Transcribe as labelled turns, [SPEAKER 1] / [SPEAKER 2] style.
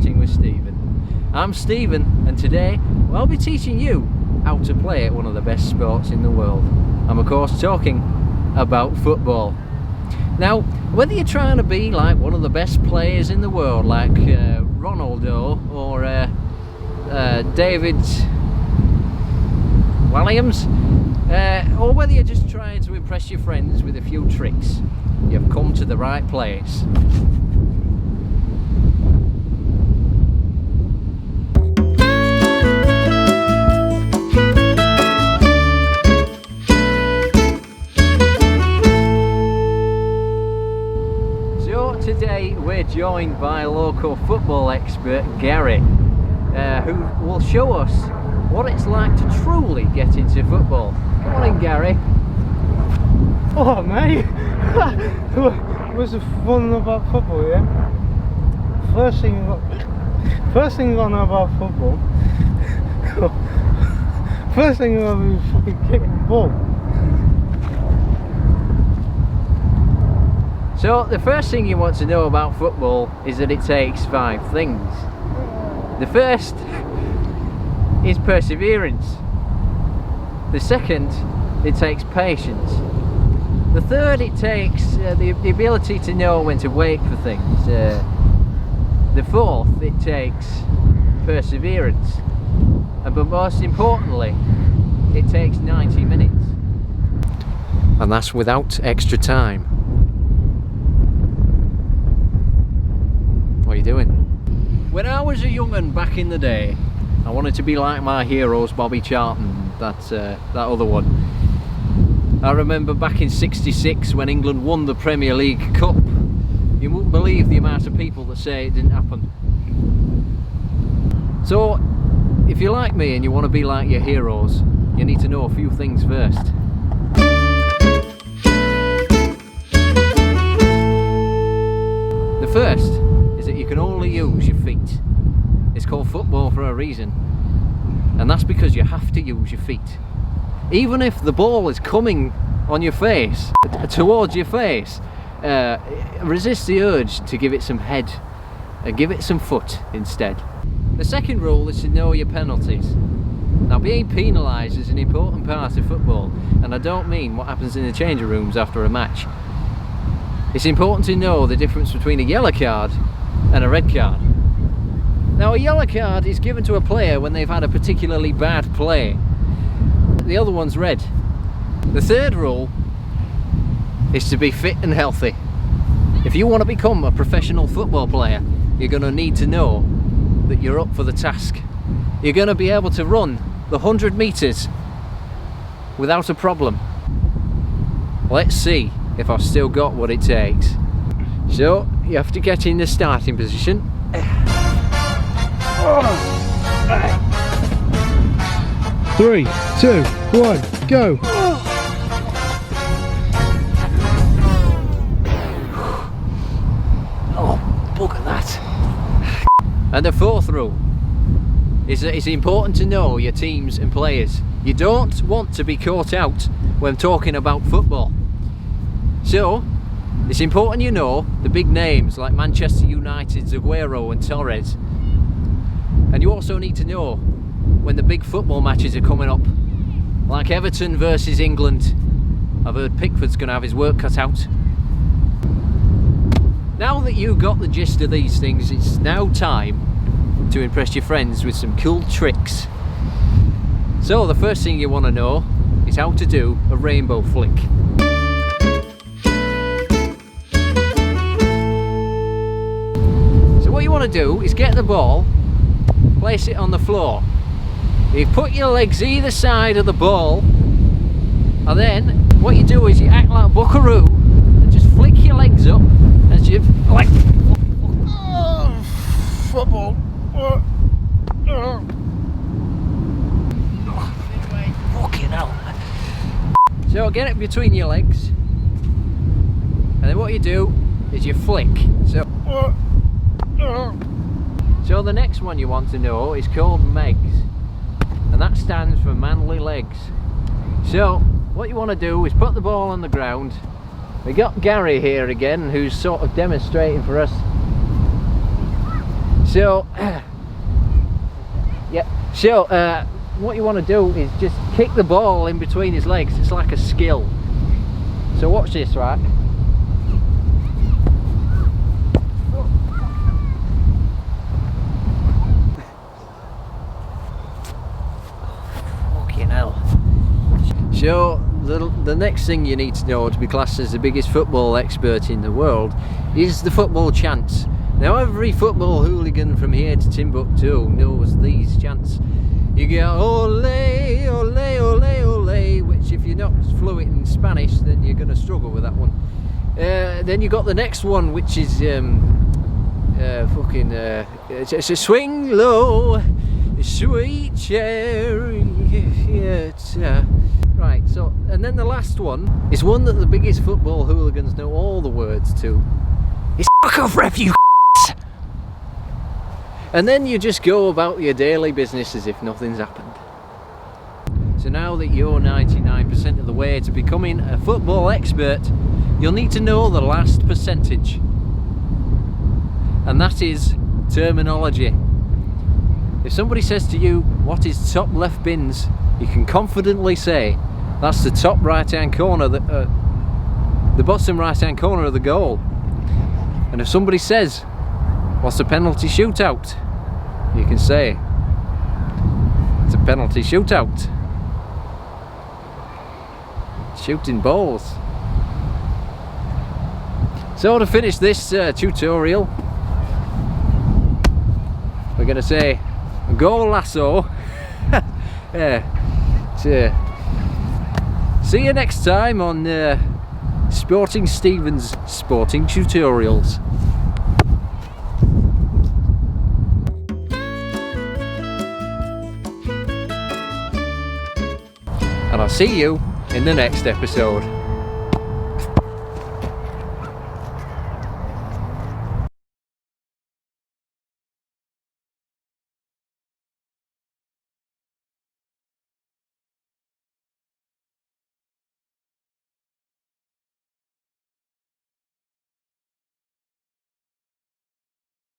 [SPEAKER 1] Chatting with Stephen. I'm Stephen, and today I'll be teaching you how to play at one of the best sports in the world. I'm of course talking about football. Now, whether you're trying to be like one of the best players in the world, like Ronaldo or David Williams, or whether you're just trying to impress your friends with a few tricks, you've come to the right place. So today we're joined by local football expert Gary, who will show us what it's like to truly get into football. Come on in, Gary.
[SPEAKER 2] Oh, mate. What's the fun about football, yeah? First thing you gotta know about football. First thing you gotta do is fucking kick the ball.
[SPEAKER 1] So the first thing you want to know about football is that it takes 5 things. The first is perseverance. The second, it takes patience. The third, it takes the ability to know when to wait for things. The fourth, it takes perseverance. But most importantly, it takes 90 minutes. And that's without extra time. What are you doing? When I was a young'un back in the day, I wanted to be like my heroes, Bobby Charlton, that other one. I remember back in '66 when England won the Premier League Cup. You wouldn't believe the amount of people that say it didn't happen. So, if you're like me and you want to be like your heroes, you need to know a few things first. The first is that you can only use your feet. It's called football for a reason, and that's because you have to use your feet. Even if the ball is coming on your face, towards your face, resist the urge to give it some head and give it some foot instead. The second rule is to know your penalties. Now, being penalised is an important part of football, and I don't mean what happens in the changing rooms after a match. It's important to know the difference between a yellow card and a red card. Now, a yellow card is given to a player when they've had a particularly bad play. The other one's red. The third rule is to be fit and healthy. If you want to become a professional football player, you're going to need to know that you're up for the task. You're going to be able to run the 100 metres without a problem. Let's see if I've still got what it takes. So, you have to get in the starting position.
[SPEAKER 2] 3, 2, 1, go!
[SPEAKER 1] Oh, bugger that. And the fourth rule is that it's important to know your teams and players. You don't want to be caught out when talking about football. So, it's important you know the big names like Manchester United's Aguero and Torres. And you also need to know when the big football matches are coming up, like Everton versus England. I've heard Pickford's going to have his work cut out. Now that you've got the gist of these things, it's now time to impress your friends with some cool tricks. So the first thing you want to know is how to do a rainbow flick. So what you want to do is get the ball, place it on the floor. You put your legs either side of the ball, and then what you do is you act like a buckaroo and just flick your legs up as you like football. Fucking hell. So get it between your legs, and then what you do is you flick. So the next one you want to know is called MEGS, and that stands for manly legs. So what you want to do is put the ball on the ground. We got Gary here again, who's sort of demonstrating for us. So, yeah. So, what you want to do is just kick the ball in between his legs. It's like a skill. So watch this, right? Fucking hell. So the next thing you need to know to be classed as the biggest football expert in the world is the football chants. Now every football hooligan from here to Timbuktu knows these chants. You get ole, ole, ole, ole, which if you're not fluent in Spanish then you're going to struggle with that one. Then you got the next one, which is it's a swing low, sweet cherry. Right, so, and then the last one is one that the biggest football hooligans know all the words to. It's fuck off, ref, you. And then you just go about your daily business as if nothing's happened. So now that you're 99% of the way to becoming a football expert, you'll need to know the last percentage. And that is terminology. If somebody says to you, what is top left bins? You can confidently say, that's the top right hand corner, the bottom right hand corner of the goal. And if somebody says, what's a penalty shootout? You can say, it's a penalty shootout. Shooting balls. So to finish this tutorial, we're going to say, goal lasso. See you next time on Sporting Stephen's Sporting Tutorials. And I'll see you in the next episode.